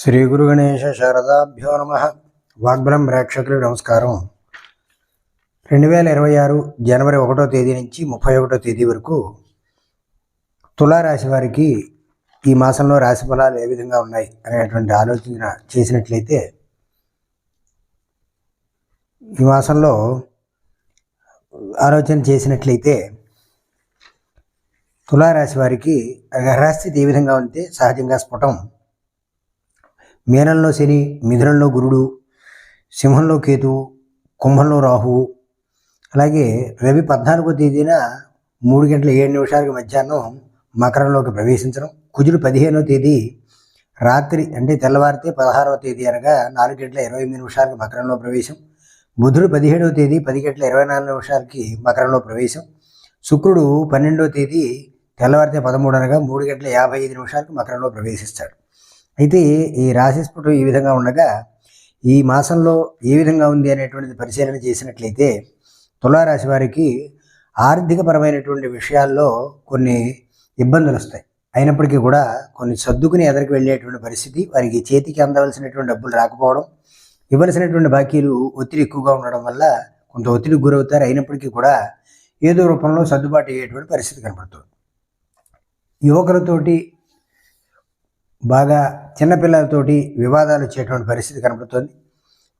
శ్రీ గురు గణేశ శారదాభ్యో నమ. వాగ్బలం ప్రేక్షకులకు నమస్కారం. 2026 జనవరి 1వ తేదీ నుంచి 31వ తేదీ వరకు తులారాశి వారికి ఈ మాసంలో రాశి ఫలాలు ఏ విధంగా ఉన్నాయి అనేటువంటి ఆలోచన చేసినట్లయితే, ఈ మాసంలో తులారాశి వారికి గ్రహస్థితి ఏ విధంగా ఉంటే సహజంగా స్ఫుటం. మీనంలో శని, మిథునంలో గురుడు, సింహంలో కేతువు, కుంభంలో రాహువు, అలాగే రవి 14వ తేదీన 3:07 మధ్యాహ్నం మకరంలోకి ప్రవేశించడం, కుజుడు 15వ తేదీ రాత్రి అంటే తెల్లవారితే 16వ తేదీ అనగా 4:28 మకరంలో ప్రవేశం, బుధుడు 17వ తేదీ 10:24 మకరంలో ప్రవేశం, శుక్రుడు 12వ తేదీ తెల్లవారితే 13 అనగా 3:55 మకరంలో ప్రవేశిస్తాడు. అయితే ఈ రాశిస్ఫుటం ఈ విధంగా ఉండగా ఈ మాసంలో ఏ విధంగా ఉంది అనేటువంటిది పరిశీలన చేసినట్లయితే, తులారాశి వారికి ఆర్థికపరమైనటువంటి విషయాల్లో కొన్ని ఇబ్బందులు వస్తాయి. అయినప్పటికీ కూడా కొన్ని సర్దుకుని ఎదరికి వెళ్ళేటువంటి పరిస్థితి, వారికి చేతికి అందవలసినటువంటి డబ్బులు రాకపోవడం, ఇవ్వలసినటువంటి బాకీలు ఒత్తిడి ఎక్కువగా ఉండడం వల్ల కొంత ఒత్తిడికి గురవుతారు. అయినప్పటికీ కూడా ఏదో రూపంలో సర్దుబాటు అయ్యేటువంటి పరిస్థితి కనబడుతుంది. యువకులతోటి బాగా చిన్నపిల్లలతోటి వివాదాలు వచ్చేటువంటి పరిస్థితి కనబడుతుంది.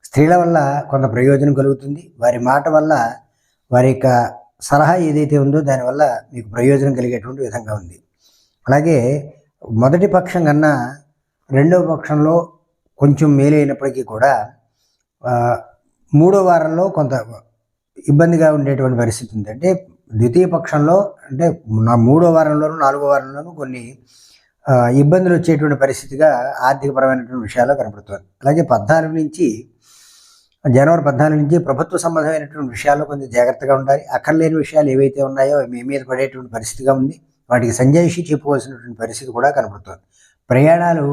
స్త్రీల వల్ల కొంత ప్రయోజనం కలుగుతుంది. వారి మాట వల్ల, వారి యొక్క సలహా ఏదైతే ఉందో దానివల్ల మీకు ప్రయోజనం కలిగేటువంటి విధంగా ఉంది. అలాగే మొదటి పక్షం కన్నా రెండవ పక్షంలో కొంచెం మేలైనప్పటికీ కూడా మూడో వారంలో కొంత ఇబ్బందిగా ఉండేటువంటి పరిస్థితి ఉంది. అంటే ద్వితీయ పక్షంలో అంటే మూడో వారంలోనూ నాలుగో వారంలోనూ కొన్ని ఇబ్బందులు వచ్చేటువంటి పరిస్థితిగా ఆర్థికపరమైనటువంటి విషయాల్లో కనబడుతుంది. అలాగే జనవరి 14 నుంచి ప్రభుత్వ సంబంధమైనటువంటి విషయాల్లో కొంచెం జాగ్రత్తగా ఉండాలి. అక్కర్లేని విషయాలు ఏవైతే ఉన్నాయో మీ మీద పడేటువంటి పరిస్థితిగా ఉంది. వాటికి సంజాయిషి చెప్పుకోవాల్సినటువంటి పరిస్థితి కూడా కనబడుతుంది. ప్రయాణాలు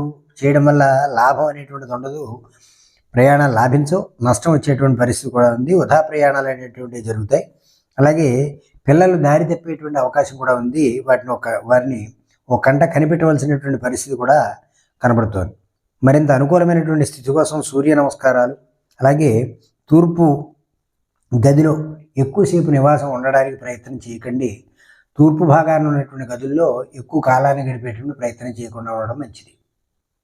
చేయడం వల్ల లాభం అనేటువంటిది ఉండదు. ప్రయాణాలు లాభించవు, నష్టం వచ్చేటువంటి పరిస్థితి కూడా ఉంది. వృధా ప్రయాణాలు అనేటువంటివి జరుగుతాయి. అలాగే పిల్లలు దారి తప్పేటువంటి అవకాశం కూడా ఉంది. వారిని ఒక కంట కనిపెట్టవలసినటువంటి పరిస్థితి కూడా కనబడుతోంది. మరింత అనుకూలమైనటువంటి స్థితి కోసం సూర్య నమస్కారాలు, అలాగే తూర్పు గదిలో ఎక్కువసేపు నివాసం ఉండడానికి ప్రయత్నం చేయకండి. తూర్పు భాగాన్ని ఉన్నటువంటి గదుల్లో ఎక్కువ కాలాన్ని గడిపేటువంటి ప్రయత్నం చేయకుండా ఉండడం మంచిది.